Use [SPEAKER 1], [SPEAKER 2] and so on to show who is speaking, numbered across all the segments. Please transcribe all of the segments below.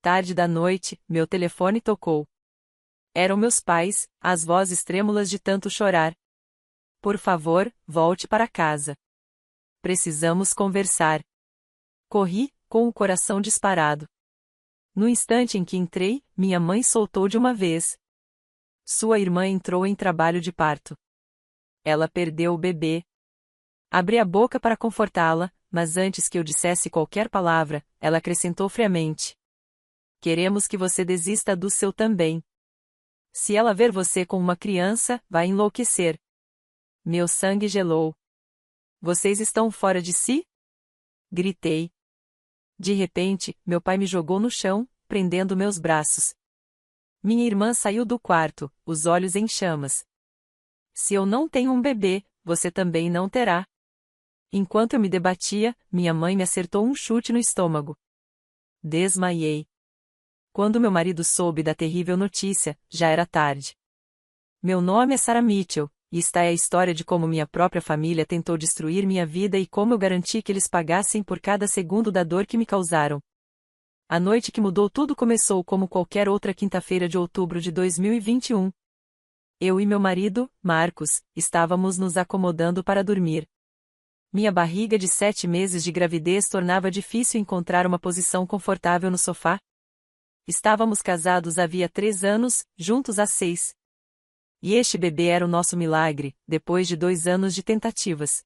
[SPEAKER 1] Tarde da noite, meu telefone tocou. Eram meus pais, as vozes trêmulas de tanto chorar. Por favor, volte para casa. Precisamos conversar. Corri, com o coração disparado. No instante em que entrei, minha mãe soltou de uma vez. Sua irmã entrou em trabalho de parto. Ela perdeu o bebê. Abri a boca para confortá-la, mas antes que eu dissesse qualquer palavra, ela acrescentou friamente: queremos que você desista do seu também. Se ela ver você com uma criança, vai enlouquecer. Meu sangue gelou. Vocês estão fora de si? Gritei. De repente, meu pai me jogou no chão, prendendo meus braços. Minha irmã saiu do quarto, os olhos em chamas. Se eu não tenho um bebê, você também não terá. Enquanto eu me debatia, minha mãe me acertou um chute no estômago. Desmaiei. Quando meu marido soube da terrível notícia, já era tarde. Meu nome é Sarah Mitchell, e esta é a história de como minha própria família tentou destruir minha vida e como eu garanti que eles pagassem por cada segundo da dor que me causaram. A noite que mudou tudo começou como qualquer outra quinta-feira de outubro de 2021. Eu e meu marido, Marcos, estávamos nos acomodando para dormir. Minha barriga de 7 meses de gravidez tornava difícil encontrar uma posição confortável no sofá. Estávamos casados havia 3 anos, juntos há 6. E este bebê era o nosso milagre, depois de 2 anos de tentativas.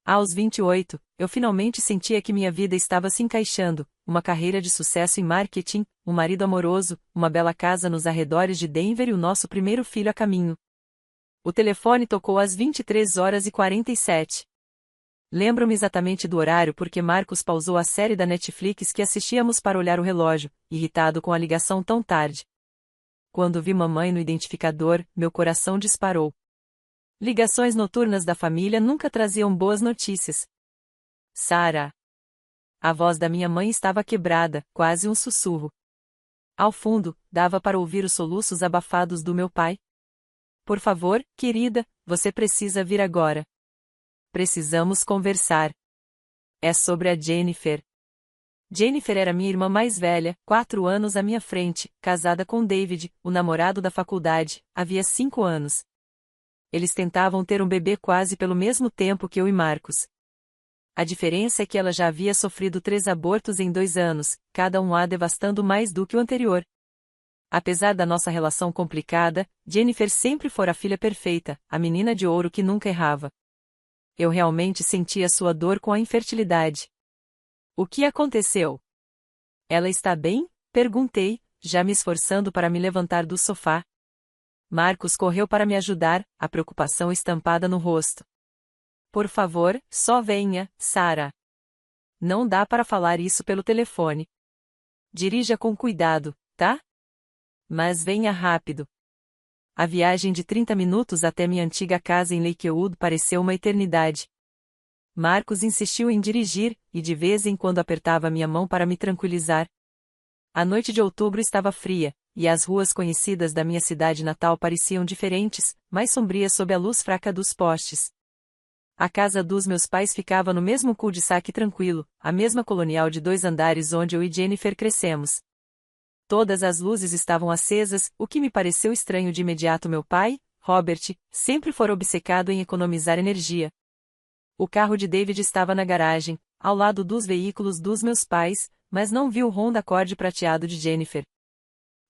[SPEAKER 1] Aos 28, eu finalmente sentia que minha vida estava se encaixando, uma carreira de sucesso em marketing, um marido amoroso, uma bela casa nos arredores de Denver e o nosso primeiro filho a caminho. O telefone tocou às 23h47. Lembro-me exatamente do horário porque Marcos pausou a série da Netflix que assistíamos para olhar o relógio, irritado com a ligação tão tarde. Quando vi mamãe no identificador, meu coração disparou. Ligações noturnas da família nunca traziam boas notícias. Sarah. A voz da minha mãe estava quebrada, quase um sussurro. Ao fundo, dava para ouvir os soluços abafados do meu pai. Por favor, querida, você precisa vir agora. Precisamos conversar. É sobre a Jennifer. Jennifer era minha irmã mais velha, 4 anos à minha frente, casada com David, o namorado da faculdade, havia 5 anos. Eles tentavam ter um bebê quase pelo mesmo tempo que eu e Marcos. A diferença é que ela já havia sofrido 3 abortos em 2 anos, cada um a devastando mais do que o anterior. Apesar da nossa relação complicada, Jennifer sempre fora a filha perfeita, a menina de ouro que nunca errava. Eu realmente sentia sua dor com a infertilidade. O que aconteceu? Ela está bem? Perguntei, já me esforçando para me levantar do sofá. Marcos correu para me ajudar, a preocupação estampada no rosto. Por favor, só venha, Sarah. Não dá para falar isso pelo telefone. Dirija com cuidado, tá? Mas venha rápido. A viagem de 30 minutos até minha antiga casa em Lakewood pareceu uma eternidade. Marcos insistiu em dirigir, e de vez em quando apertava minha mão para me tranquilizar. A noite de outubro estava fria, e as ruas conhecidas da minha cidade natal pareciam diferentes, mais sombrias sob a luz fraca dos postes. A casa dos meus pais ficava no mesmo cul-de-sac tranquilo, a mesma colonial de 2 andares onde eu e Jennifer crescemos. Todas as luzes estavam acesas, o que me pareceu estranho de imediato. Meu pai, Robert, sempre fora obcecado em economizar energia. O carro de David estava na garagem, ao lado dos veículos dos meus pais, mas não vi o Honda Accord prateado de Jennifer.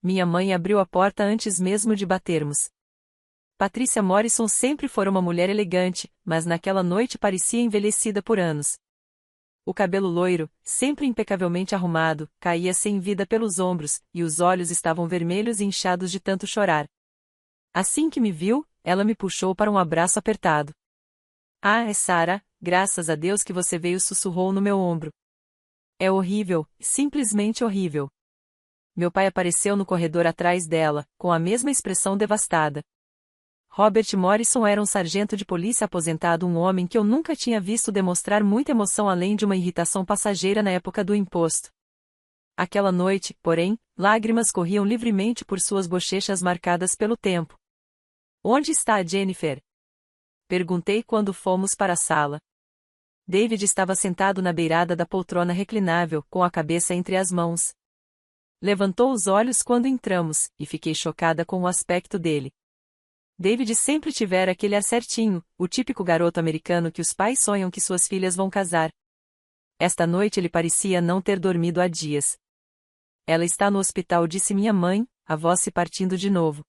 [SPEAKER 1] Minha mãe abriu a porta antes mesmo de batermos. Patricia Morrison sempre fora uma mulher elegante, mas naquela noite parecia envelhecida por anos. O cabelo loiro, sempre impecavelmente arrumado, caía sem vida pelos ombros, e os olhos estavam vermelhos e inchados de tanto chorar. Assim que me viu, ela me puxou para um abraço apertado. Ah, é Sarah, graças a Deus que você veio, sussurrou no meu ombro. É horrível, simplesmente horrível. Meu pai apareceu no corredor atrás dela, com a mesma expressão devastada. Robert Morrison era um sargento de polícia aposentado, um homem que eu nunca tinha visto demonstrar muita emoção além de uma irritação passageira na época do imposto. Aquela noite, porém, lágrimas corriam livremente por suas bochechas marcadas pelo tempo. Onde está a Jennifer? Perguntei quando fomos para a sala. David estava sentado na beirada da poltrona reclinável, com a cabeça entre as mãos. Levantou os olhos quando entramos, e fiquei chocada com o aspecto dele. David sempre tivera aquele ar certinho, o típico garoto americano que os pais sonham que suas filhas vão casar. Esta noite ele parecia não ter dormido há dias. Ela está no hospital, disse minha mãe, a voz se partindo de novo.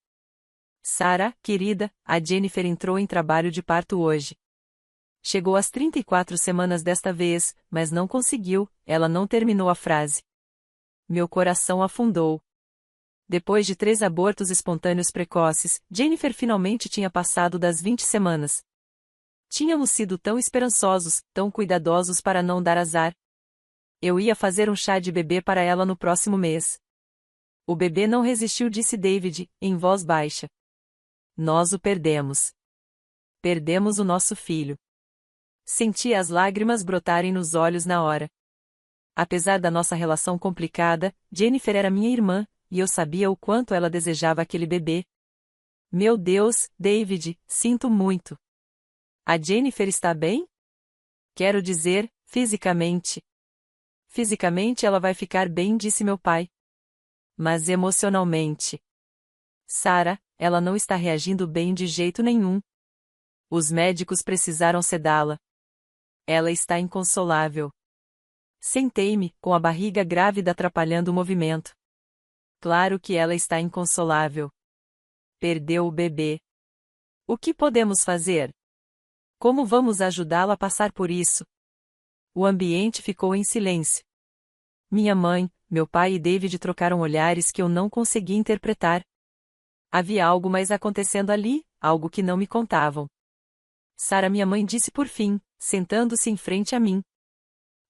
[SPEAKER 1] Sarah, querida, a Jennifer entrou em trabalho de parto hoje. Chegou às 34 semanas desta vez, mas não conseguiu, ela não terminou a frase. Meu coração afundou. Depois de 3 abortos espontâneos precoces, Jennifer finalmente tinha passado das 20 semanas. Tínhamos sido tão esperançosos, tão cuidadosos para não dar azar. Eu ia fazer um chá de bebê para ela no próximo mês. O bebê não resistiu, disse David, em voz baixa. Nós o perdemos. Perdemos o nosso filho. Senti as lágrimas brotarem nos olhos na hora. Apesar da nossa relação complicada, Jennifer era minha irmã, e eu sabia o quanto ela desejava aquele bebê. Meu Deus, David, sinto muito. A Jennifer está bem? Quero dizer, fisicamente. Fisicamente ela vai ficar bem, disse meu pai. Mas emocionalmente. Sarah, ela não está reagindo bem de jeito nenhum. Os médicos precisaram sedá-la. Ela está inconsolável. Sentei-me, com a barriga grávida atrapalhando o movimento. Claro que ela está inconsolável. Perdeu o bebê. O que podemos fazer? Como vamos ajudá-la a passar por isso? O ambiente ficou em silêncio. Minha mãe, meu pai e David trocaram olhares que eu não conseguia interpretar. Havia algo mais acontecendo ali, algo que não me contavam. Sarah, minha mãe disse por fim, sentando-se em frente a mim.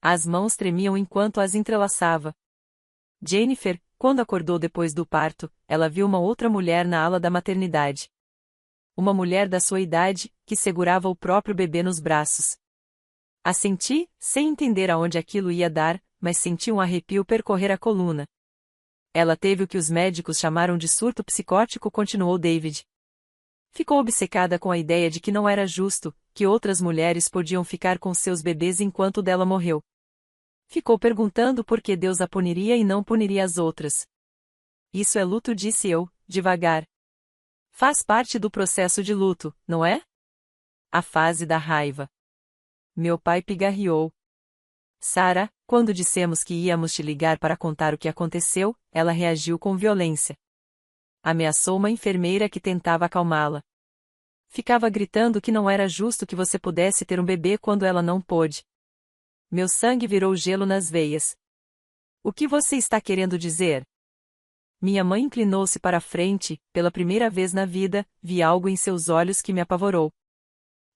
[SPEAKER 1] As mãos tremiam enquanto as entrelaçava. Jennifer, quando acordou depois do parto, ela viu uma outra mulher na ala da maternidade. Uma mulher da sua idade, que segurava o próprio bebê nos braços. Assenti, sem entender aonde aquilo ia dar, mas senti um arrepio percorrer a coluna. Ela teve o que os médicos chamaram de surto psicótico, continuou David. Ficou obcecada com a ideia de que não era justo, que outras mulheres podiam ficar com seus bebês enquanto o dela morreu. Ficou perguntando por que Deus a puniria e não puniria as outras. Isso é luto, disse eu, devagar. Faz parte do processo de luto, não é? A fase da raiva. Meu pai pigarreou. Sarah, quando dissemos que íamos te ligar para contar o que aconteceu, ela reagiu com violência. Ameaçou uma enfermeira que tentava acalmá-la. Ficava gritando que não era justo que você pudesse ter um bebê quando ela não pôde. Meu sangue virou gelo nas veias. O que você está querendo dizer? Minha mãe inclinou-se para a frente, pela primeira vez na vida, vi algo em seus olhos que me apavorou.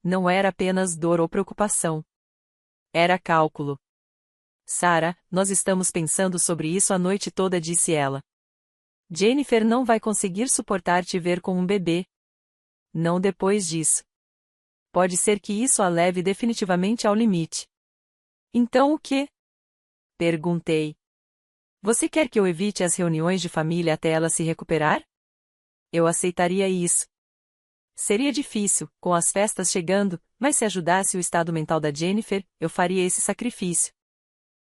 [SPEAKER 1] Não era apenas dor ou preocupação. Era cálculo. Sarah, nós estamos pensando sobre isso a noite toda, disse ela. Jennifer não vai conseguir suportar te ver com um bebê. Não depois disso. Pode ser que isso a leve definitivamente ao limite. Então o quê? Perguntei. Você quer que eu evite as reuniões de família até ela se recuperar? Eu aceitaria isso. Seria difícil, com as festas chegando, mas se ajudasse o estado mental da Jennifer, eu faria esse sacrifício.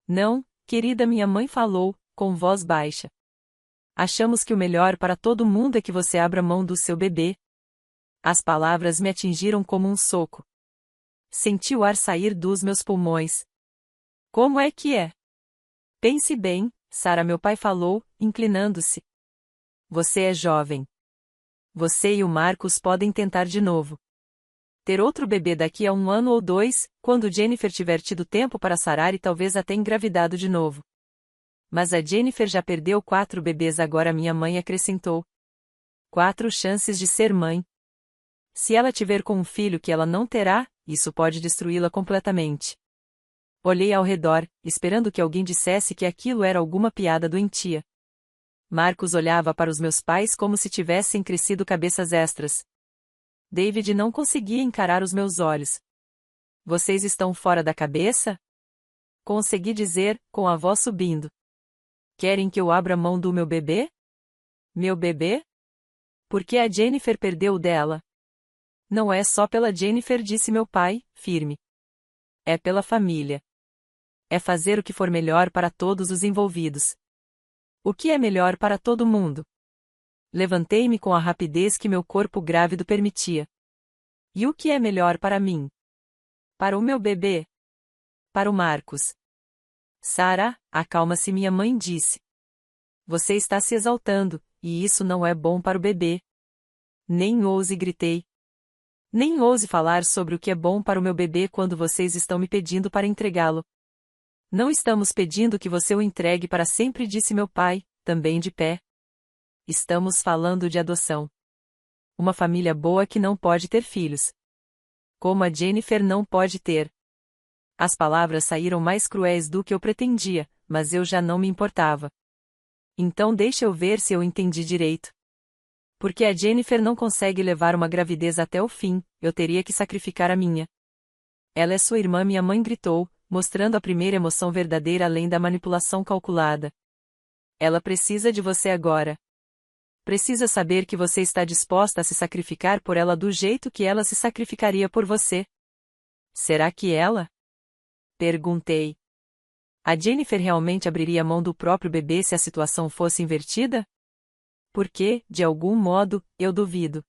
[SPEAKER 1] Não, querida, minha mãe falou, com voz baixa. Achamos que o melhor para todo mundo é que você abra mão do seu bebê. As palavras me atingiram como um soco. Senti o ar sair dos meus pulmões. Como é que é? Pense bem, Sarah, meu pai falou, inclinando-se. Você é jovem. Você e o Marcos podem tentar de novo. Ter outro bebê daqui a 1 ano ou 2, quando Jennifer tiver tido tempo para sarar e talvez até engravidado de novo. Mas a Jennifer já perdeu 4 bebês agora, minha mãe acrescentou. 4 chances de ser mãe. Se ela tiver com um filho que ela não terá, isso pode destruí-la completamente. Olhei ao redor, esperando que alguém dissesse que aquilo era alguma piada doentia. Marcos olhava para os meus pais como se tivessem crescido cabeças extras. David não conseguia encarar os meus olhos. Vocês estão fora da cabeça? Consegui dizer, com a voz subindo. Querem que eu abra mão do meu bebê? Meu bebê? Porque a Jennifer perdeu o dela. Não é só pela Jennifer, disse meu pai, firme. É pela família. É fazer o que for melhor para todos os envolvidos. O que é melhor para todo mundo? Levantei-me com a rapidez que meu corpo grávido permitia. E o que é melhor para mim? Para o meu bebê? Para o Marcos. Sarah, acalma-se, minha mãe disse. Você está se exaltando, e isso não é bom para o bebê. Nem ouse, gritei. Nem ouse falar sobre o que é bom para o meu bebê quando vocês estão me pedindo para entregá-lo. Não estamos pedindo que você o entregue para sempre, disse meu pai, também de pé. Estamos falando de adoção. Uma família boa que não pode ter filhos. Como a Jennifer não pode ter. As palavras saíram mais cruéis do que eu pretendia, mas eu já não me importava. Então deixa eu ver se eu entendi direito. Porque a Jennifer não consegue levar uma gravidez até o fim, eu teria que sacrificar a minha. Ela é sua irmã, minha mãe gritou, mostrando a primeira emoção verdadeira além da manipulação calculada. Ela precisa de você agora. Precisa saber que você está disposta a se sacrificar por ela do jeito que ela se sacrificaria por você. Será que ela? Perguntei. A Jennifer realmente abriria mão do próprio bebê se a situação fosse invertida? Porque, de algum modo, eu duvido.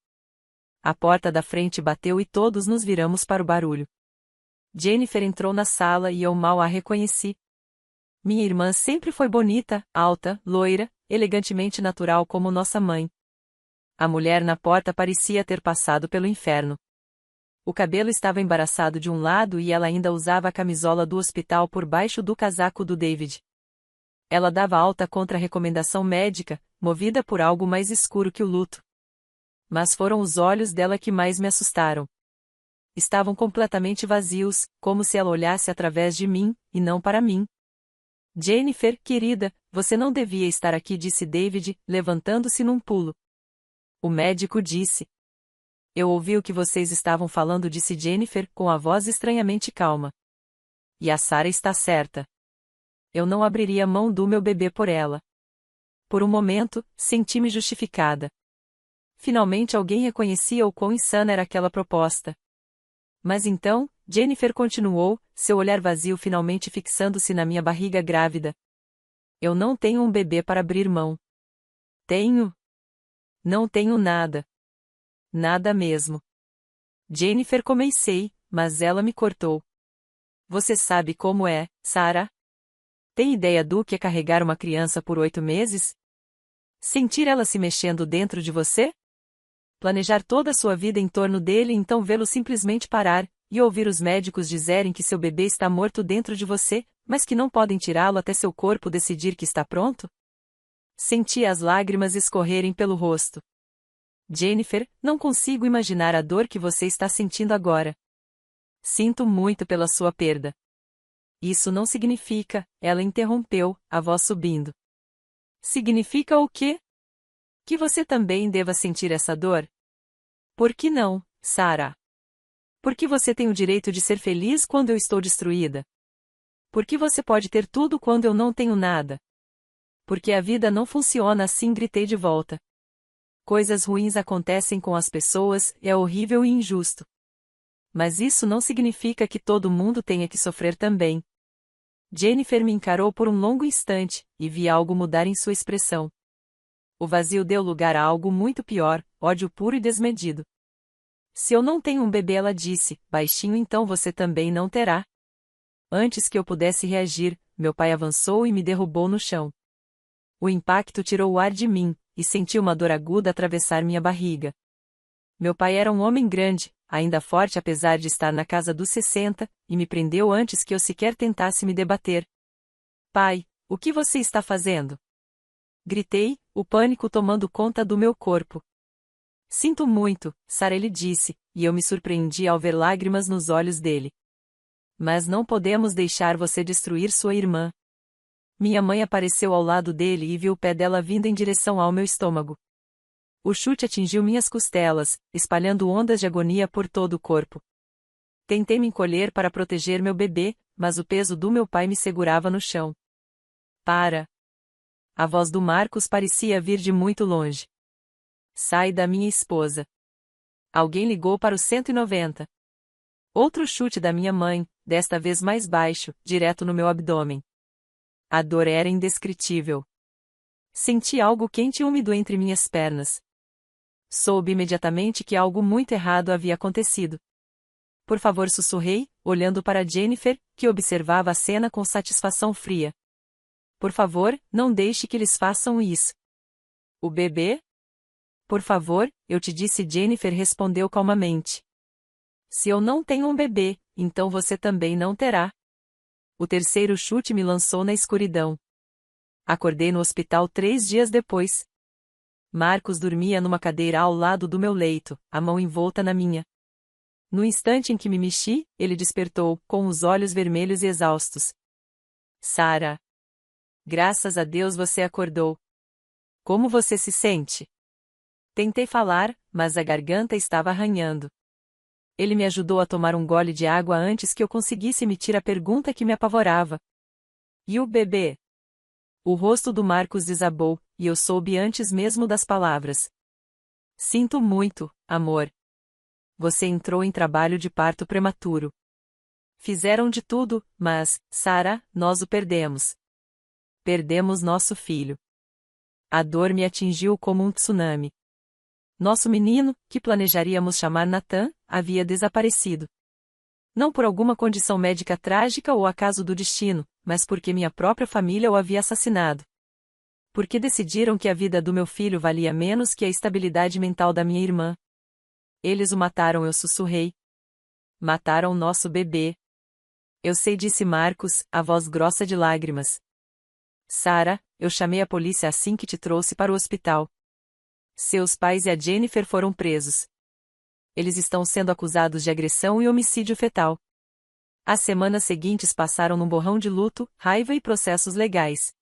[SPEAKER 1] A porta da frente bateu e todos nos viramos para o barulho. Jennifer entrou na sala e eu mal a reconheci. Minha irmã sempre foi bonita, alta, loira, elegantemente natural como nossa mãe. A mulher na porta parecia ter passado pelo inferno. O cabelo estava embaraçado de um lado e ela ainda usava a camisola do hospital por baixo do casaco do David. Ela dava alta contra a recomendação médica, movida por algo mais escuro que o luto. Mas foram os olhos dela que mais me assustaram. Estavam completamente vazios, como se ela olhasse através de mim, e não para mim. Jennifer, querida, você não devia estar aqui, disse David, levantando-se num pulo. O médico disse. Eu ouvi o que vocês estavam falando, disse Jennifer, com a voz estranhamente calma. E a Sarah está certa. Eu não abriria mão do meu bebê por ela. Por um momento, senti-me justificada. Finalmente alguém reconhecia o quão insana era aquela proposta. Mas então, Jennifer continuou, seu olhar vazio finalmente fixando-se na minha barriga grávida. Eu não tenho um bebê para abrir mão. Tenho? Não tenho nada. Nada mesmo. Jennifer, comecei, mas ela me cortou. Você sabe como é, Sarah? Tem ideia do que é carregar uma criança por 8 meses? Sentir ela se mexendo dentro de você? Planejar toda a sua vida em torno dele e então vê-lo simplesmente parar, e ouvir os médicos dizerem que seu bebê está morto dentro de você, mas que não podem tirá-lo até seu corpo decidir que está pronto? Senti as lágrimas escorrerem pelo rosto. Jennifer, não consigo imaginar a dor que você está sentindo agora. Sinto muito pela sua perda. Isso não significa, ela interrompeu, a voz subindo. Significa o quê? Que você também deva sentir essa dor? Por que não, Sarah? Porque você tem o direito de ser feliz quando eu estou destruída? Porque você pode ter tudo quando eu não tenho nada? Porque a vida não funciona assim, gritei de volta. Coisas ruins acontecem com as pessoas, é horrível e injusto. Mas isso não significa que todo mundo tenha que sofrer também. Jennifer me encarou por um longo instante, e vi algo mudar em sua expressão. O vazio deu lugar a algo muito pior, ódio puro e desmedido. Se eu não tenho um bebê, ela disse, baixinho, então você também não terá. Antes que eu pudesse reagir, meu pai avançou e me derrubou no chão. O impacto tirou o ar de mim, e senti uma dor aguda atravessar minha barriga. Meu pai era um homem grande, ainda forte apesar de estar na casa dos 60, e me prendeu antes que eu sequer tentasse me debater. Pai, o que você está fazendo? Gritei, o pânico tomando conta do meu corpo. Sinto muito, Sarah, ele disse, e eu me surpreendi ao ver lágrimas nos olhos dele. Mas não podemos deixar você destruir sua irmã. Minha mãe apareceu ao lado dele e viu o pé dela vindo em direção ao meu estômago. O chute atingiu minhas costelas, espalhando ondas de agonia por todo o corpo. Tentei me encolher para proteger meu bebê, mas o peso do meu pai me segurava no chão. Para! A voz do Marcos parecia vir de muito longe. Sai da minha esposa. Alguém ligou para o 190. Outro chute da minha mãe, desta vez mais baixo, direto no meu abdômen. A dor era indescritível. Senti algo quente e úmido entre minhas pernas. Soube imediatamente que algo muito errado havia acontecido. Por favor, sussurrei, olhando para Jennifer, que observava a cena com satisfação fria. Por favor, não deixe que eles façam isso. O bebê? Por favor, eu te disse, Jennifer respondeu calmamente. Se eu não tenho um bebê, então você também não terá. O terceiro chute me lançou na escuridão. Acordei no hospital 3 dias depois. Marcos dormia numa cadeira ao lado do meu leito, a mão envolta na minha. No instante em que me mexi, ele despertou, com os olhos vermelhos e exaustos. Sarah. Graças a Deus você acordou. Como você se sente? Tentei falar, mas a garganta estava arranhando. Ele me ajudou a tomar um gole de água antes que eu conseguisse emitir a pergunta que me apavorava. E o bebê? O rosto do Marcos desabou, e eu soube antes mesmo das palavras. Sinto muito, amor. Você entrou em trabalho de parto prematuro. Fizeram de tudo, mas, Sarah, nós o perdemos. Perdemos nosso filho. A dor me atingiu como um tsunami. Nosso menino, que planejaríamos chamar Nathan, havia desaparecido. Não por alguma condição médica trágica ou acaso do destino, mas porque minha própria família o havia assassinado. Porque decidiram que a vida do meu filho valia menos que a estabilidade mental da minha irmã. Eles o mataram, eu sussurrei. Mataram nosso bebê. Eu sei, disse Marcos, a voz grossa de lágrimas. Sarah, eu chamei a polícia assim que te trouxe para o hospital. Seus pais e a Jennifer foram presos. Eles estão sendo acusados de agressão e homicídio fetal. As semanas seguintes passaram num borrão de luto, raiva e processos legais.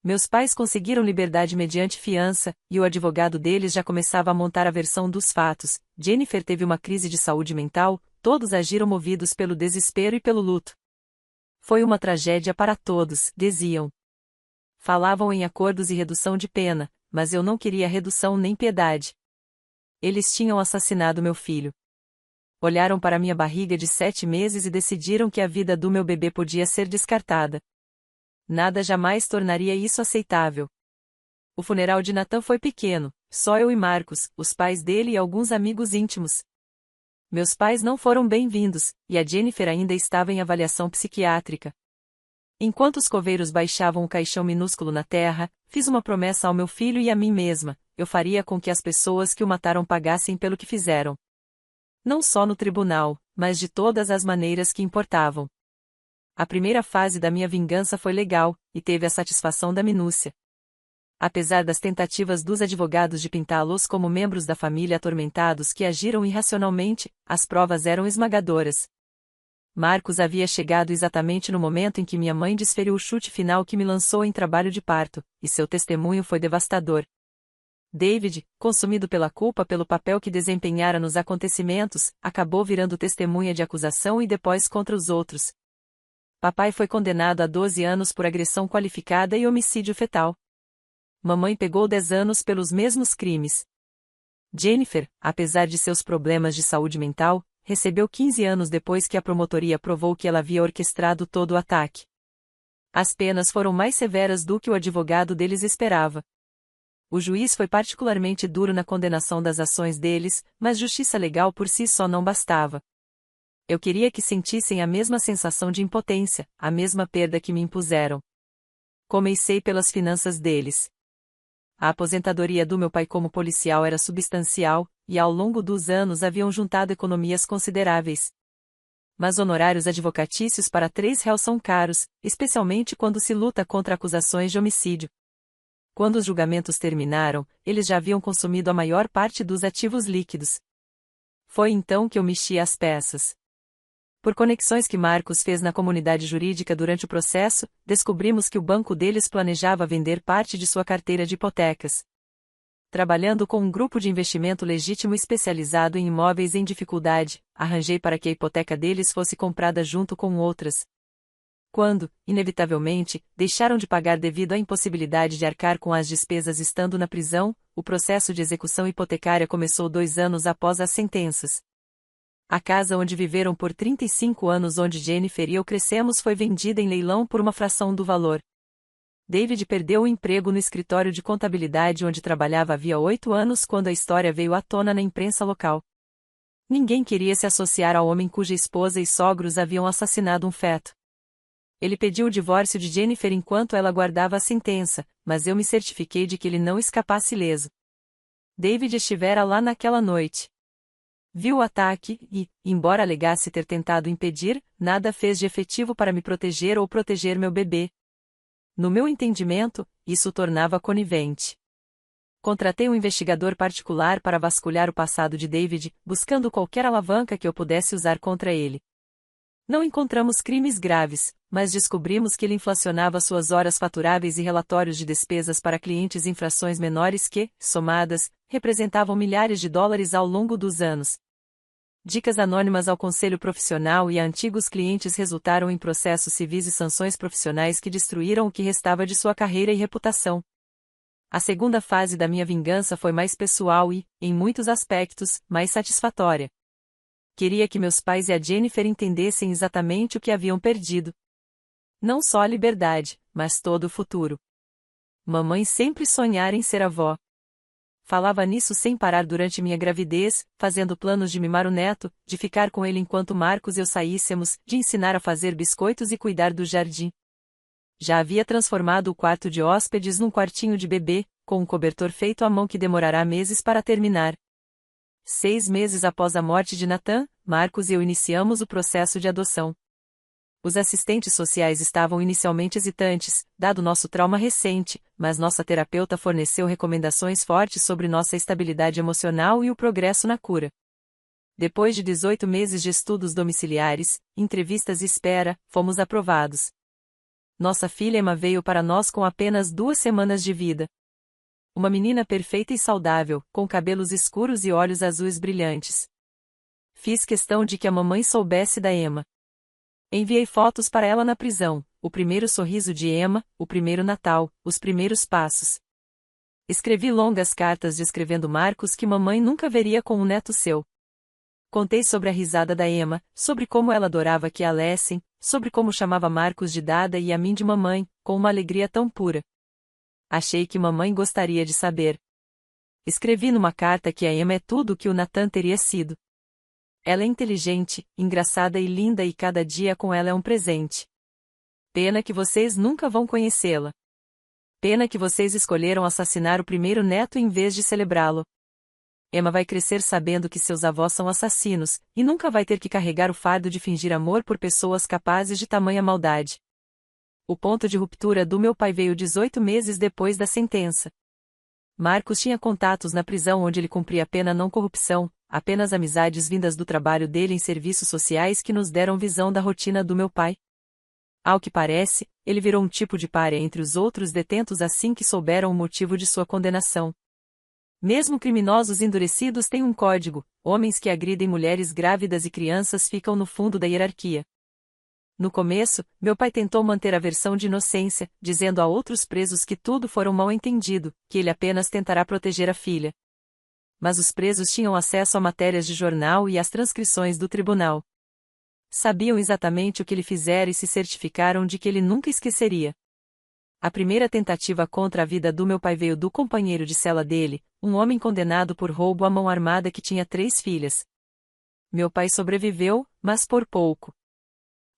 [SPEAKER 1] Meus pais conseguiram liberdade mediante fiança, e o advogado deles já começava a montar a versão dos fatos. Jennifer teve uma crise de saúde mental, todos agiram movidos pelo desespero e pelo luto. Foi uma tragédia para todos, diziam. Falavam em acordos e redução de pena, mas eu não queria redução nem piedade. Eles tinham assassinado meu filho. Olharam para minha barriga de 7 meses e decidiram que a vida do meu bebê podia ser descartada. Nada jamais tornaria isso aceitável. O funeral de Nathan foi pequeno, só eu e Marcos, os pais dele e alguns amigos íntimos. Meus pais não foram bem-vindos, e a Jennifer ainda estava em avaliação psiquiátrica. Enquanto os coveiros baixavam o caixão minúsculo na terra, fiz uma promessa ao meu filho e a mim mesma: eu faria com que as pessoas que o mataram pagassem pelo que fizeram. Não só no tribunal, mas de todas as maneiras que importavam. A primeira fase da minha vingança foi legal, e teve a satisfação da minúcia. Apesar das tentativas dos advogados de pintá-los como membros da família atormentados que agiram irracionalmente, as provas eram esmagadoras. Marcos havia chegado exatamente no momento em que minha mãe desferiu o chute final que me lançou em trabalho de parto, e seu testemunho foi devastador. David, consumido pela culpa pelo papel que desempenhara nos acontecimentos, acabou virando testemunha de acusação e depois contra os outros. Papai foi condenado a 12 anos por agressão qualificada e homicídio fetal. Mamãe pegou 10 anos pelos mesmos crimes. Jennifer, apesar de seus problemas de saúde mental, recebeu 15 anos depois que a promotoria provou que ela havia orquestrado todo o ataque. As penas foram mais severas do que o advogado deles esperava. O juiz foi particularmente duro na condenação das ações deles, mas justiça legal por si só não bastava. Eu queria que sentissem a mesma sensação de impotência, a mesma perda que me impuseram. Comecei pelas finanças deles. A aposentadoria do meu pai como policial era substancial, e ao longo dos anos haviam juntado economias consideráveis. Mas honorários advocatícios para 3 réus são caros, especialmente quando se luta contra acusações de homicídio. Quando os julgamentos terminaram, eles já haviam consumido a maior parte dos ativos líquidos. Foi então que eu mexi as peças. Por conexões que Marcos fez na comunidade jurídica durante o processo, descobrimos que o banco deles planejava vender parte de sua carteira de hipotecas. Trabalhando com um grupo de investimento legítimo especializado em imóveis em dificuldade, arranjei para que a hipoteca deles fosse comprada junto com outras. Quando, inevitavelmente, deixaram de pagar devido à impossibilidade de arcar com as despesas estando na prisão, o processo de execução hipotecária começou 2 anos após as sentenças. A casa onde viveram por 35 anos, onde Jennifer e eu crescemos, foi vendida em leilão por uma fração do valor. David perdeu o emprego no escritório de contabilidade onde trabalhava havia 8 anos quando a história veio à tona na imprensa local. Ninguém queria se associar ao homem cuja esposa e sogros haviam assassinado um feto. Ele pediu o divórcio de Jennifer enquanto ela aguardava a sentença, mas eu me certifiquei de que ele não escapasse ileso. David estivera lá naquela noite. Viu o ataque e, embora alegasse ter tentado impedir, nada fez de efetivo para me proteger ou proteger meu bebê. No meu entendimento, isso o tornava conivente. Contratei um investigador particular para vasculhar o passado de David, buscando qualquer alavanca que eu pudesse usar contra ele. Não encontramos crimes graves, mas descobrimos que ele inflacionava suas horas faturáveis e relatórios de despesas para clientes infrações menores que, somadas, representavam milhares de dólares ao longo dos anos. Dicas anônimas ao conselho profissional e a antigos clientes resultaram em processos civis e sanções profissionais que destruíram o que restava de sua carreira e reputação. A segunda fase da minha vingança foi mais pessoal e, em muitos aspectos, mais satisfatória. Queria que meus pais e a Jennifer entendessem exatamente o que haviam perdido. Não só a liberdade, mas todo o futuro. Mamãe sempre sonhara em ser avó. Falava nisso sem parar durante minha gravidez, fazendo planos de mimar o neto, de ficar com ele enquanto Marcos e eu saíssemos, de ensinar a fazer biscoitos e cuidar do jardim. Já havia transformado o quarto de hóspedes num quartinho de bebê, com um cobertor feito à mão que demorará meses para terminar. 6 meses após a morte de Nathan, Marcos e eu iniciamos o processo de adoção. Os assistentes sociais estavam inicialmente hesitantes, dado nosso trauma recente, mas nossa terapeuta forneceu recomendações fortes sobre nossa estabilidade emocional e o progresso na cura. Depois de 18 meses de estudos domiciliares, entrevistas e espera, fomos aprovados. Nossa filha Emma veio para nós com apenas 2 semanas de vida. Uma menina perfeita e saudável, com cabelos escuros e olhos azuis brilhantes. Fiz questão de que a mamãe soubesse da Emma. Enviei fotos para ela na prisão, o primeiro sorriso de Emma, o primeiro Natal, os primeiros passos. Escrevi longas cartas descrevendo Marcos que mamãe nunca veria com um neto seu. Contei sobre a risada da Emma, sobre como ela adorava que a lessem, sobre como chamava Marcos de Dada e a mim de mamãe, com uma alegria tão pura. Achei que mamãe gostaria de saber. Escrevi numa carta que a Emma é tudo o que o Nathan teria sido. Ela é inteligente, engraçada e linda e cada dia com ela é um presente. Pena que vocês nunca vão conhecê-la. Pena que vocês escolheram assassinar o primeiro neto em vez de celebrá-lo. Emma vai crescer sabendo que seus avós são assassinos, e nunca vai ter que carregar o fardo de fingir amor por pessoas capazes de tamanha maldade. O ponto de ruptura do meu pai veio 18 meses depois da sentença. Marcos tinha contatos na prisão onde ele cumpria pena não corrupção, apenas amizades vindas do trabalho dele em serviços sociais que nos deram visão da rotina do meu pai. Ao que parece, ele virou um tipo de pária entre os outros detentos assim que souberam o motivo de sua condenação. Mesmo criminosos endurecidos têm um código: homens que agridem mulheres grávidas e crianças ficam no fundo da hierarquia. No começo, meu pai tentou manter a versão de inocência, dizendo a outros presos que tudo fora um mal-entendido, que ele apenas tentará proteger a filha. Mas os presos tinham acesso a matérias de jornal e às transcrições do tribunal. Sabiam exatamente o que ele fizera e se certificaram de que ele nunca esqueceria. A primeira tentativa contra a vida do meu pai veio do companheiro de cela dele, um homem condenado por roubo à mão armada que tinha 3 filhas. Meu pai sobreviveu, mas por pouco.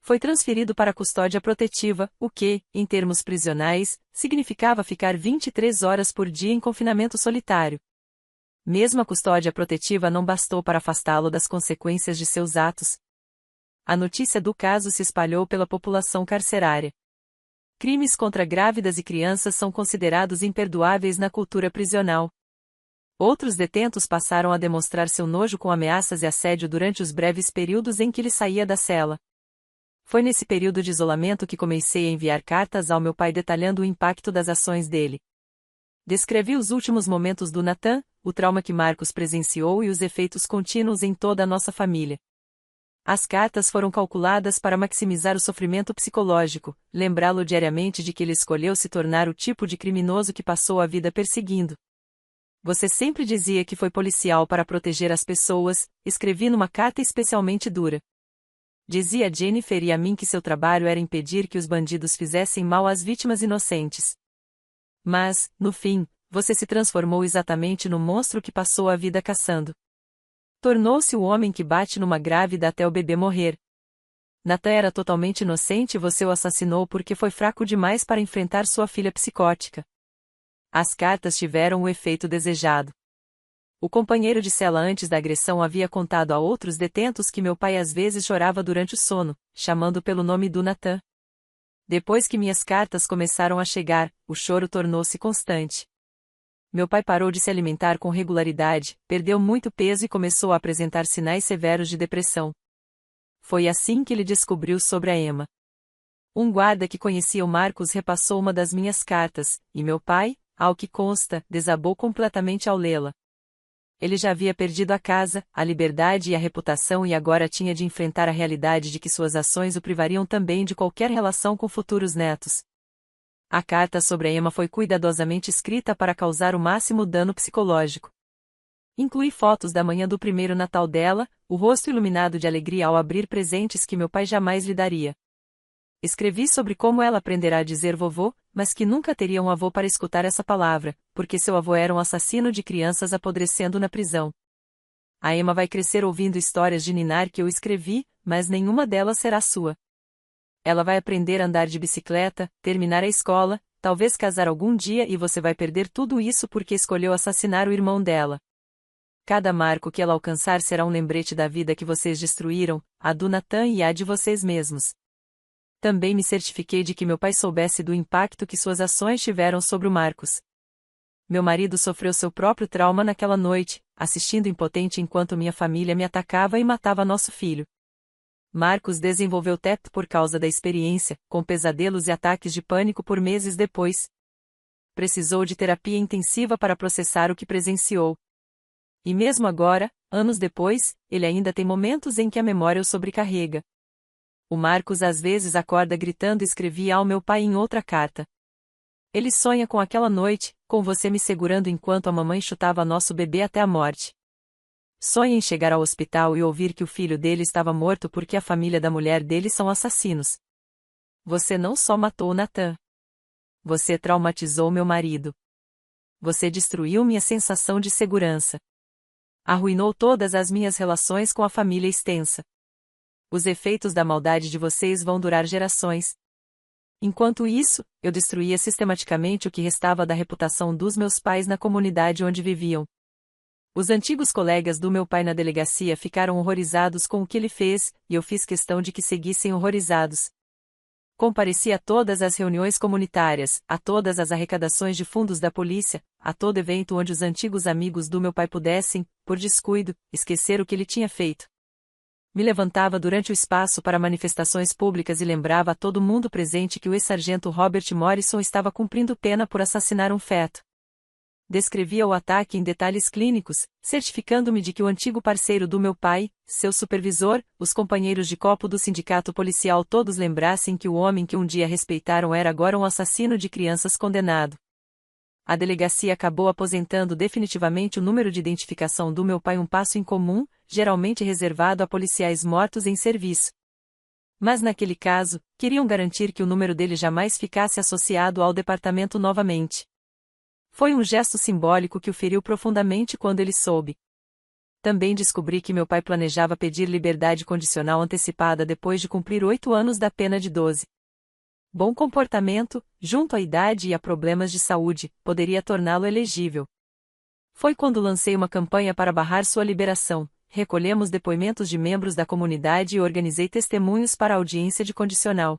[SPEAKER 1] Foi transferido para a custódia protetiva, o que, em termos prisionais, significava ficar 23 horas por dia em confinamento solitário. Mesmo a custódia protetiva não bastou para afastá-lo das consequências de seus atos. A notícia do caso se espalhou pela população carcerária. Crimes contra grávidas e crianças são considerados imperdoáveis na cultura prisional. Outros detentos passaram a demonstrar seu nojo com ameaças e assédio durante os breves períodos em que ele saía da cela. Foi nesse período de isolamento que comecei a enviar cartas ao meu pai detalhando o impacto das ações dele. Descrevi os últimos momentos do Nathan, o trauma que Marcos presenciou e os efeitos contínuos em toda a nossa família. As cartas foram calculadas para maximizar o sofrimento psicológico, lembrá-lo diariamente de que ele escolheu se tornar o tipo de criminoso que passou a vida perseguindo. Você sempre dizia que foi policial para proteger as pessoas, escrevi numa carta especialmente dura. Dizia a Jennifer e a mim que seu trabalho era impedir que os bandidos fizessem mal às vítimas inocentes. Mas, no fim, você se transformou exatamente no monstro que passou a vida caçando. Tornou-se o homem que bate numa grávida até o bebê morrer. Nathan era totalmente inocente e você o assassinou porque foi fraco demais para enfrentar sua filha psicótica. As cartas tiveram o efeito desejado. O companheiro de cela antes da agressão havia contado a outros detentos que meu pai às vezes chorava durante o sono, chamando pelo nome do Nathan. Depois que minhas cartas começaram a chegar, o choro tornou-se constante. Meu pai parou de se alimentar com regularidade, perdeu muito peso e começou a apresentar sinais severos de depressão. Foi assim que ele descobriu sobre a Emma. Um guarda que conhecia o Marcos repassou uma das minhas cartas, e meu pai, ao que consta, desabou completamente ao lê-la. Ele já havia perdido a casa, a liberdade e a reputação e agora tinha de enfrentar a realidade de que suas ações o privariam também de qualquer relação com futuros netos. A carta sobre a Emma foi cuidadosamente escrita para causar o máximo dano psicológico. Incluí fotos da manhã do primeiro Natal dela, o rosto iluminado de alegria ao abrir presentes que meu pai jamais lhe daria. Escrevi sobre como ela aprenderá a dizer vovô, mas que nunca teria um avô para escutar essa palavra, porque seu avô era um assassino de crianças apodrecendo na prisão. A Emma vai crescer ouvindo histórias de ninar que eu escrevi, mas nenhuma delas será sua. Ela vai aprender a andar de bicicleta, terminar a escola, talvez casar algum dia e você vai perder tudo isso porque escolheu assassinar o irmão dela. Cada marco que ela alcançar será um lembrete da vida que vocês destruíram, a do Nathan e a de vocês mesmos. Também me certifiquei de que meu pai soubesse do impacto que suas ações tiveram sobre o Marcos. Meu marido sofreu seu próprio trauma naquela noite, assistindo impotente enquanto minha família me atacava e matava nosso filho. Marcos desenvolveu TEP por causa da experiência, com pesadelos e ataques de pânico por meses depois. Precisou de terapia intensiva para processar o que presenciou. E mesmo agora, anos depois, ele ainda tem momentos em que a memória o sobrecarrega. O Marcos às vezes acorda gritando e escrevia ao meu pai em outra carta. Ele sonha com aquela noite, com você me segurando enquanto a mamãe chutava nosso bebê até a morte. Sonha em chegar ao hospital e ouvir que o filho dele estava morto porque a família da mulher dele são assassinos. Você não só matou o Nathan. Você traumatizou meu marido. Você destruiu minha sensação de segurança. Arruinou todas as minhas relações com a família extensa. Os efeitos da maldade de vocês vão durar gerações. Enquanto isso, eu destruía sistematicamente o que restava da reputação dos meus pais na comunidade onde viviam. Os antigos colegas do meu pai na delegacia ficaram horrorizados com o que ele fez, e eu fiz questão de que seguissem horrorizados. Compareci a todas as reuniões comunitárias, a todas as arrecadações de fundos da polícia, a todo evento onde os antigos amigos do meu pai pudessem, por descuido, esquecer o que ele tinha feito. Me levantava durante o espaço para manifestações públicas e lembrava a todo mundo presente que o ex-sargento Robert Morrison estava cumprindo pena por assassinar um feto. Descrevia o ataque em detalhes clínicos, certificando-me de que o antigo parceiro do meu pai, seu supervisor, os companheiros de copo do sindicato policial todos lembrassem que o homem que um dia respeitaram era agora um assassino de crianças condenado. A delegacia acabou aposentando definitivamente o número de identificação do meu pai, um passo incomum, geralmente reservado a policiais mortos em serviço. Mas naquele caso, queriam garantir que o número dele jamais ficasse associado ao departamento novamente. Foi um gesto simbólico que o feriu profundamente quando ele soube. Também descobri que meu pai planejava pedir liberdade condicional antecipada depois de cumprir 8 anos da pena de 12. Bom comportamento, junto à idade e a problemas de saúde, poderia torná-lo elegível. Foi quando lancei uma campanha para barrar sua liberação, recolhemos depoimentos de membros da comunidade e organizei testemunhos para a audiência de condicional.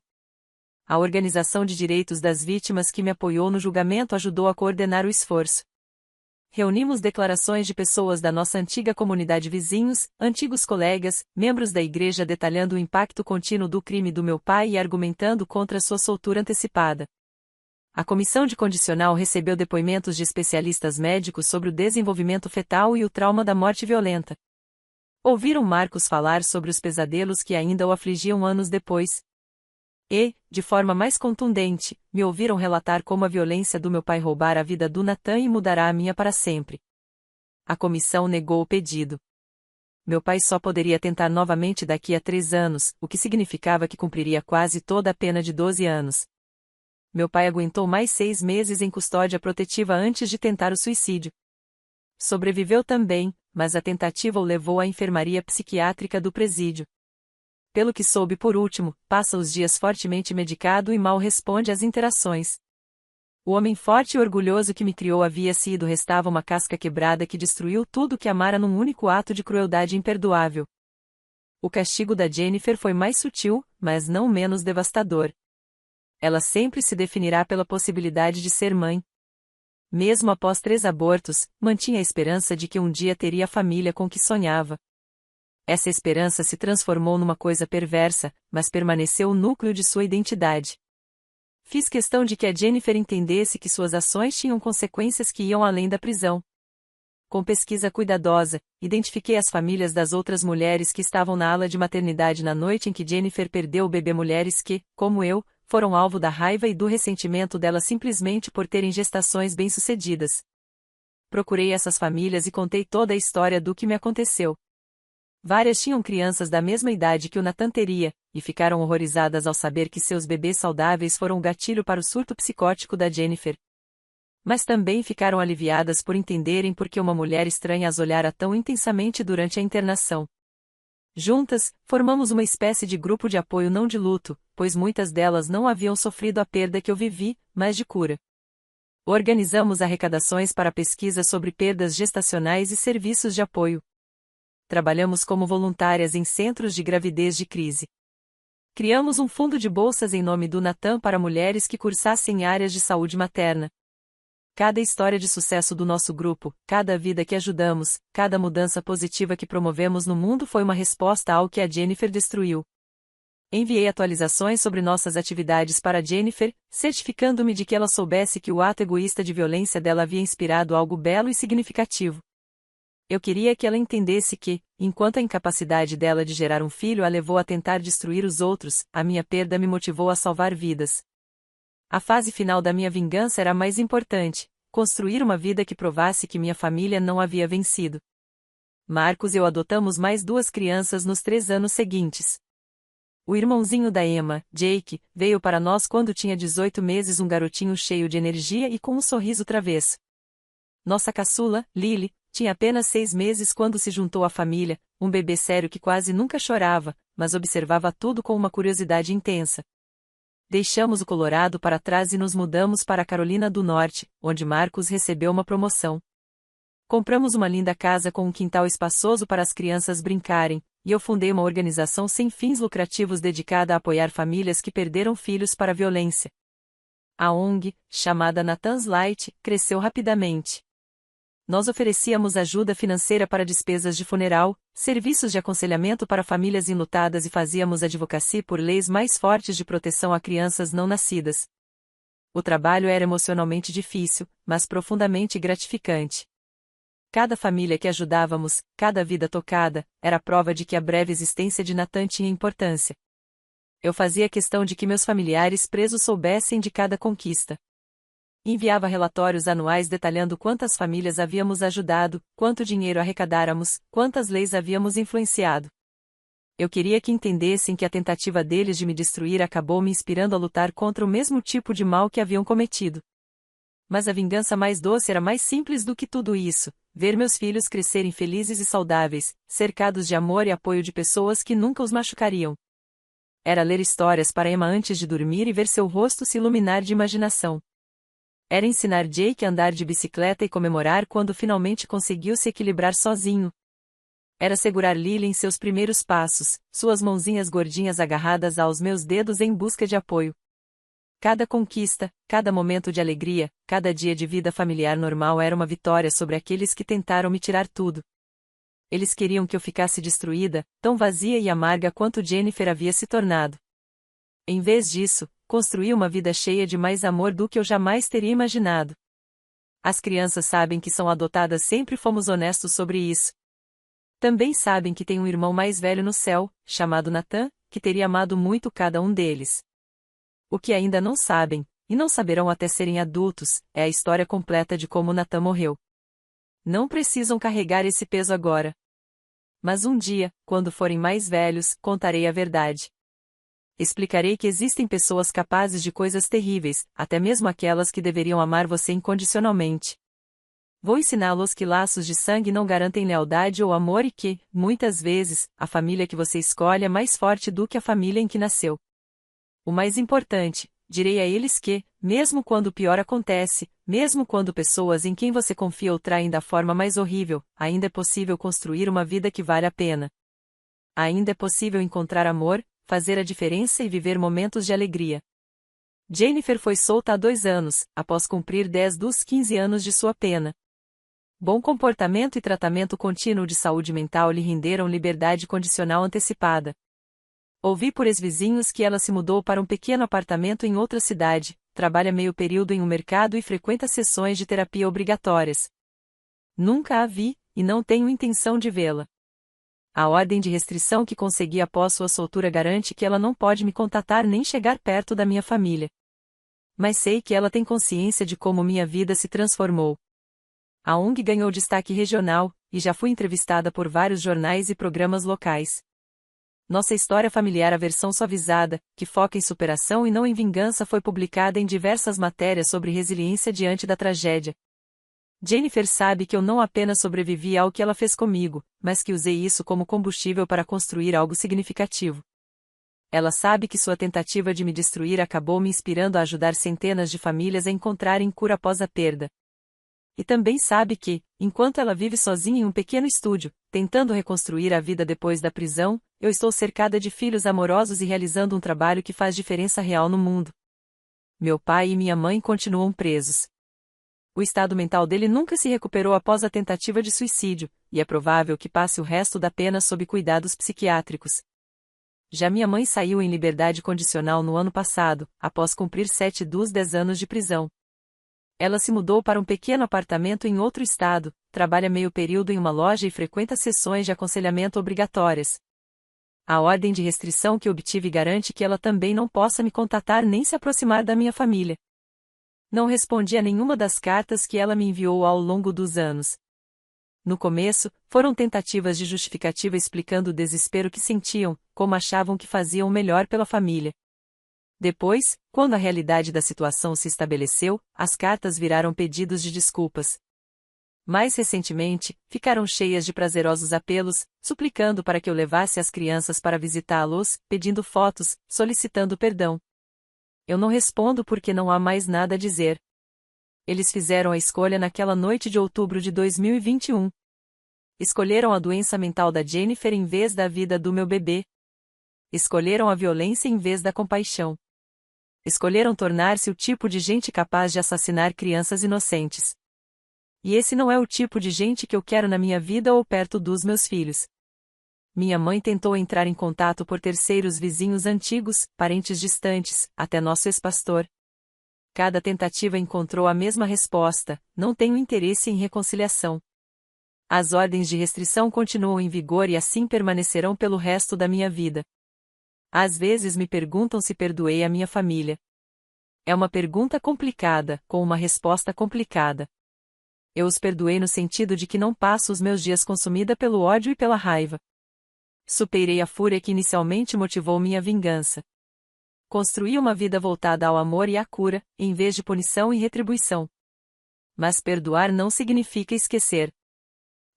[SPEAKER 1] A Organização de Direitos das Vítimas que me apoiou no julgamento ajudou a coordenar o esforço. Reunimos declarações de pessoas da nossa antiga comunidade, vizinhos, antigos colegas, membros da igreja detalhando o impacto contínuo do crime do meu pai e argumentando contra sua soltura antecipada. A comissão de condicional recebeu depoimentos de especialistas médicos sobre o desenvolvimento fetal e o trauma da morte violenta. Ouviram Marcos falar sobre os pesadelos que ainda o afligiam anos depois. E, de forma mais contundente, me ouviram relatar como a violência do meu pai roubara a vida do Nathan e mudará a minha para sempre. A comissão negou o pedido. Meu pai só poderia tentar novamente daqui a 3 anos, o que significava que cumpriria quase toda a pena de 12 anos. meu pai aguentou mais 6 meses em custódia protetiva antes de tentar o suicídio. Sobreviveu também, mas a tentativa o levou à enfermaria psiquiátrica do presídio. Pelo que soube por último, passa os dias fortemente medicado e mal responde às interações. O homem forte e orgulhoso que me criou havia sido restava uma casca quebrada que destruiu tudo que amara num único ato de crueldade imperdoável. O castigo da Jennifer foi mais sutil, mas não menos devastador. Ela sempre se definirá pela possibilidade de ser mãe. Mesmo após 3 abortos, mantinha a esperança de que um dia teria a família com que sonhava. Essa esperança se transformou numa coisa perversa, mas permaneceu o núcleo de sua identidade. Fiz questão de que a Jennifer entendesse que suas ações tinham consequências que iam além da prisão. Com pesquisa cuidadosa, identifiquei as famílias das outras mulheres que estavam na ala de maternidade na noite em que Jennifer perdeu o bebê, mulheres que, como eu, foram alvo da raiva e do ressentimento dela simplesmente por terem gestações bem-sucedidas. Procurei essas famílias e contei toda a história do que me aconteceu. Várias tinham crianças da mesma idade que o Nathan teria, e ficaram horrorizadas ao saber que seus bebês saudáveis foram o gatilho para o surto psicótico da Jennifer. Mas também ficaram aliviadas por entenderem por que uma mulher estranha as olhara tão intensamente durante a internação. Juntas, formamos uma espécie de grupo de apoio não de luto, pois muitas delas não haviam sofrido a perda que eu vivi, mas de cura. Organizamos arrecadações para pesquisa sobre perdas gestacionais e serviços de apoio. Trabalhamos como voluntárias em centros de gravidez de crise. Criamos um fundo de bolsas em nome do Nathan para mulheres que cursassem áreas de saúde materna. Cada história de sucesso do nosso grupo, cada vida que ajudamos, cada mudança positiva que promovemos no mundo foi uma resposta ao que a Jennifer destruiu. Enviei atualizações sobre nossas atividades para Jennifer, certificando-me de que ela soubesse que o ato egoísta de violência dela havia inspirado algo belo e significativo. Eu queria que ela entendesse que, enquanto a incapacidade dela de gerar um filho a levou a tentar destruir os outros, a minha perda me motivou a salvar vidas. A fase final da minha vingança era mais importante: construir uma vida que provasse que minha família não havia vencido. Marcos e eu adotamos mais 2 crianças nos 3 anos seguintes. O irmãozinho da Emma, Jake, veio para nós quando tinha 18 meses, um garotinho cheio de energia e com um sorriso travesso. Nossa caçula, Lily, tinha apenas 6 meses quando se juntou à família, um bebê sério que quase nunca chorava, mas observava tudo com uma curiosidade intensa. Deixamos o Colorado para trás e nos mudamos para a Carolina do Norte, onde Marcos recebeu uma promoção. Compramos uma linda casa com um quintal espaçoso para as crianças brincarem, e eu fundei uma organização sem fins lucrativos dedicada a apoiar famílias que perderam filhos para a violência. A ONG, chamada Nathan's Light, cresceu rapidamente. Nós oferecíamos ajuda financeira para despesas de funeral, serviços de aconselhamento para famílias enlutadas e fazíamos advocacia por leis mais fortes de proteção a crianças não nascidas. O trabalho era emocionalmente difícil, mas profundamente gratificante. Cada família que ajudávamos, cada vida tocada, era prova de que a breve existência de Nathan tinha importância. Eu fazia questão de que meus familiares presos soubessem de cada conquista. Enviava relatórios anuais detalhando quantas famílias havíamos ajudado, quanto dinheiro arrecadáramos, quantas leis havíamos influenciado. Eu queria que entendessem que a tentativa deles de me destruir acabou me inspirando a lutar contra o mesmo tipo de mal que haviam cometido. Mas a vingança mais doce era mais simples do que tudo isso: ver meus filhos crescerem felizes e saudáveis, cercados de amor e apoio de pessoas que nunca os machucariam. Era ler histórias para Emma antes de dormir e ver seu rosto se iluminar de imaginação. Era ensinar Jake a andar de bicicleta e comemorar quando finalmente conseguiu se equilibrar sozinho. Era segurar Lily em seus primeiros passos, suas mãozinhas gordinhas agarradas aos meus dedos em busca de apoio. Cada conquista, cada momento de alegria, cada dia de vida familiar normal era uma vitória sobre aqueles que tentaram me tirar tudo. Eles queriam que eu ficasse destruída, tão vazia e amarga quanto Jennifer havia se tornado. Em vez disso, construí uma vida cheia de mais amor do que eu jamais teria imaginado. As crianças sabem que são adotadas, sempre fomos honestos sobre isso. Também sabem que tem um irmão mais velho no céu, chamado Nathan, que teria amado muito cada um deles. O que ainda não sabem, e não saberão até serem adultos, é a história completa de como Nathan morreu. Não precisam carregar esse peso agora. Mas um dia, quando forem mais velhos, contarei a verdade. Explicarei que existem pessoas capazes de coisas terríveis, até mesmo aquelas que deveriam amar você incondicionalmente. Vou ensiná-los que laços de sangue não garantem lealdade ou amor e que, muitas vezes, a família que você escolhe é mais forte do que a família em que nasceu. O mais importante, direi a eles que, mesmo quando o pior acontece, mesmo quando pessoas em quem você confia o traem da forma mais horrível, ainda é possível construir uma vida que vale a pena. Ainda é possível encontrar amor, fazer a diferença e viver momentos de alegria. Jennifer foi solta há 2 anos, após cumprir 10 dos 15 anos de sua pena. Bom comportamento e tratamento contínuo de saúde mental lhe renderam liberdade condicional antecipada. Ouvi por ex-vizinhos que ela se mudou para um pequeno apartamento em outra cidade, trabalha meio período em um mercado e frequenta sessões de terapia obrigatórias. Nunca a vi, e não tenho intenção de vê-la. A ordem de restrição que consegui após sua soltura garante que ela não pode me contatar nem chegar perto da minha família. Mas sei que ela tem consciência de como minha vida se transformou. A ONG ganhou destaque regional, e já fui entrevistada por vários jornais e programas locais. Nossa história familiar, a versão suavizada, que foca em superação e não em vingança, foi publicada em diversas matérias sobre resiliência diante da tragédia. Jennifer sabe que eu não apenas sobrevivi ao que ela fez comigo, mas que usei isso como combustível para construir algo significativo. Ela sabe que sua tentativa de me destruir acabou me inspirando a ajudar centenas de famílias a encontrarem cura após a perda. E também sabe que, enquanto ela vive sozinha em um pequeno estúdio, tentando reconstruir a vida depois da prisão, eu estou cercada de filhos amorosos e realizando um trabalho que faz diferença real no mundo. Meu pai e minha mãe continuam presos. O estado mental dele nunca se recuperou após a tentativa de suicídio, e é provável que passe o resto da pena sob cuidados psiquiátricos. Já minha mãe saiu em liberdade condicional no ano passado, após cumprir 7 dos 10 anos de prisão. Ela se mudou para um pequeno apartamento em outro estado, trabalha meio período em uma loja e frequenta sessões de aconselhamento obrigatórias. A ordem de restrição que obtive garante que ela também não possa me contatar nem se aproximar da minha família. Não respondi a nenhuma das cartas que ela me enviou ao longo dos anos. No começo, foram tentativas de justificativa explicando o desespero que sentiam, como achavam que faziam o melhor pela família. Depois, quando a realidade da situação se estabeleceu, as cartas viraram pedidos de desculpas. Mais recentemente, ficaram cheias de prazerosos apelos, suplicando para que eu levasse as crianças para visitá-los, pedindo fotos, solicitando perdão. Eu não respondo porque não há mais nada a dizer. Eles fizeram a escolha naquela noite de outubro de 2021. Escolheram a doença mental da Jennifer em vez da vida do meu bebê. Escolheram a violência em vez da compaixão. Escolheram tornar-se o tipo de gente capaz de assassinar crianças inocentes. E esse não é o tipo de gente que eu quero na minha vida ou perto dos meus filhos. Minha mãe tentou entrar em contato por terceiros, vizinhos antigos, parentes distantes, até nosso ex-pastor. Cada tentativa encontrou a mesma resposta: não tenho interesse em reconciliação. As ordens de restrição continuam em vigor e assim permanecerão pelo resto da minha vida. Às vezes me perguntam se perdoei a minha família. É uma pergunta complicada, com uma resposta complicada. Eu os perdoei no sentido de que não passo os meus dias consumida pelo ódio e pela raiva. Superei a fúria que inicialmente motivou minha vingança. Construí uma vida voltada ao amor e à cura, em vez de punição e retribuição. Mas perdoar não significa esquecer.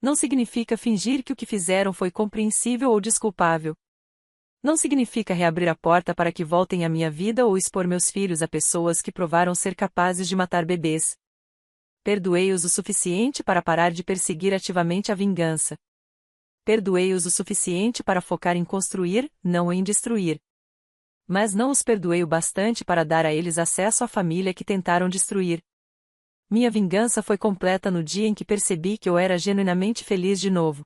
[SPEAKER 1] Não significa fingir que o que fizeram foi compreensível ou desculpável. Não significa reabrir a porta para que voltem à minha vida ou expor meus filhos a pessoas que provaram ser capazes de matar bebês. Perdoei-os o suficiente para parar de perseguir ativamente a vingança. Perdoei-os o suficiente para focar em construir, não em destruir. Mas não os perdoei o bastante para dar a eles acesso à família que tentaram destruir. Minha vingança foi completa no dia em que percebi que eu era genuinamente feliz de novo.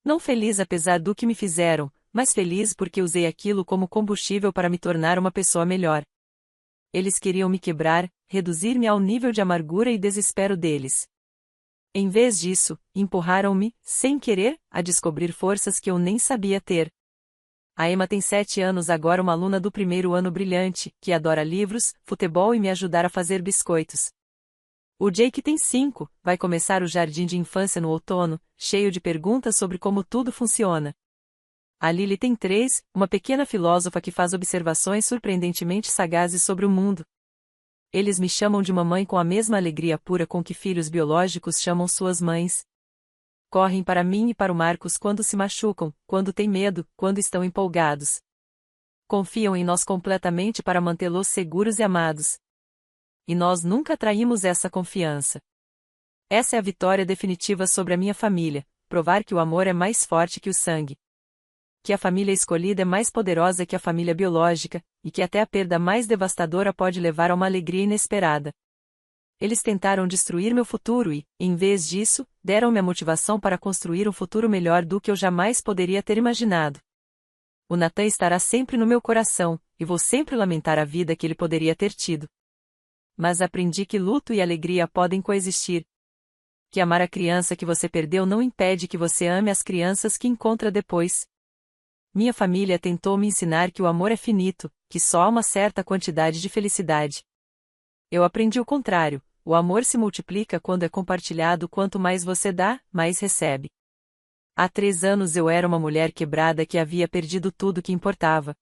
[SPEAKER 1] Não feliz apesar do que me fizeram, mas feliz porque usei aquilo como combustível para me tornar uma pessoa melhor. Eles queriam me quebrar, reduzir-me ao nível de amargura e desespero deles. Em vez disso, empurraram-me, sem querer, a descobrir forças que eu nem sabia ter. A Emma tem 7 anos agora, uma aluna do primeiro ano brilhante, que adora livros, futebol e me ajudar a fazer biscoitos. O Jake tem 5, vai começar o jardim de infância no outono, cheio de perguntas sobre como tudo funciona. A Lily tem 3, uma pequena filósofa que faz observações surpreendentemente sagazes sobre o mundo. Eles me chamam de mamãe com a mesma alegria pura com que filhos biológicos chamam suas mães. Correm para mim e para o Marcos quando se machucam, quando têm medo, quando estão empolgados. Confiam em nós completamente para mantê-los seguros e amados. E nós nunca traímos essa confiança. Essa é a vitória definitiva sobre a minha família, provar que o amor é mais forte que o sangue. Que a família escolhida é mais poderosa que a família biológica, e que até a perda mais devastadora pode levar a uma alegria inesperada. Eles tentaram destruir meu futuro e, em vez disso, deram-me a motivação para construir um futuro melhor do que eu jamais poderia ter imaginado. O Nathan estará sempre no meu coração, e vou sempre lamentar a vida que ele poderia ter tido. Mas aprendi que luto e alegria podem coexistir. Que amar a criança que você perdeu não impede que você ame as crianças que encontra depois. Minha família tentou me ensinar que o amor é finito, que só há uma certa quantidade de felicidade. Eu aprendi o contrário, o amor se multiplica quando é compartilhado, quanto mais você dá, mais recebe. Há 3 anos eu era uma mulher quebrada que havia perdido tudo que importava.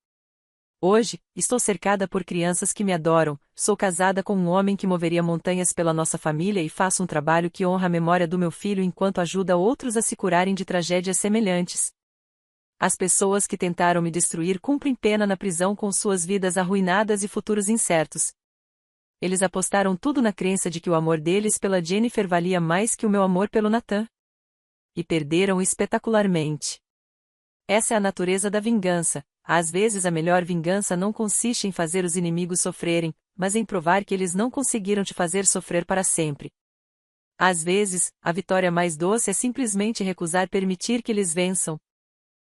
[SPEAKER 1] Hoje, estou cercada por crianças que me adoram, sou casada com um homem que moveria montanhas pela nossa família e faço um trabalho que honra a memória do meu filho enquanto ajuda outros a se curarem de tragédias semelhantes. As pessoas que tentaram me destruir cumprem pena na prisão com suas vidas arruinadas e futuros incertos. Eles apostaram tudo na crença de que o amor deles pela Jennifer valia mais que o meu amor pelo Nathan. E perderam espetacularmente. Essa é a natureza da vingança. Às vezes a melhor vingança não consiste em fazer os inimigos sofrerem, mas em provar que eles não conseguiram te fazer sofrer para sempre. Às vezes, a vitória mais doce é simplesmente recusar permitir que eles vençam.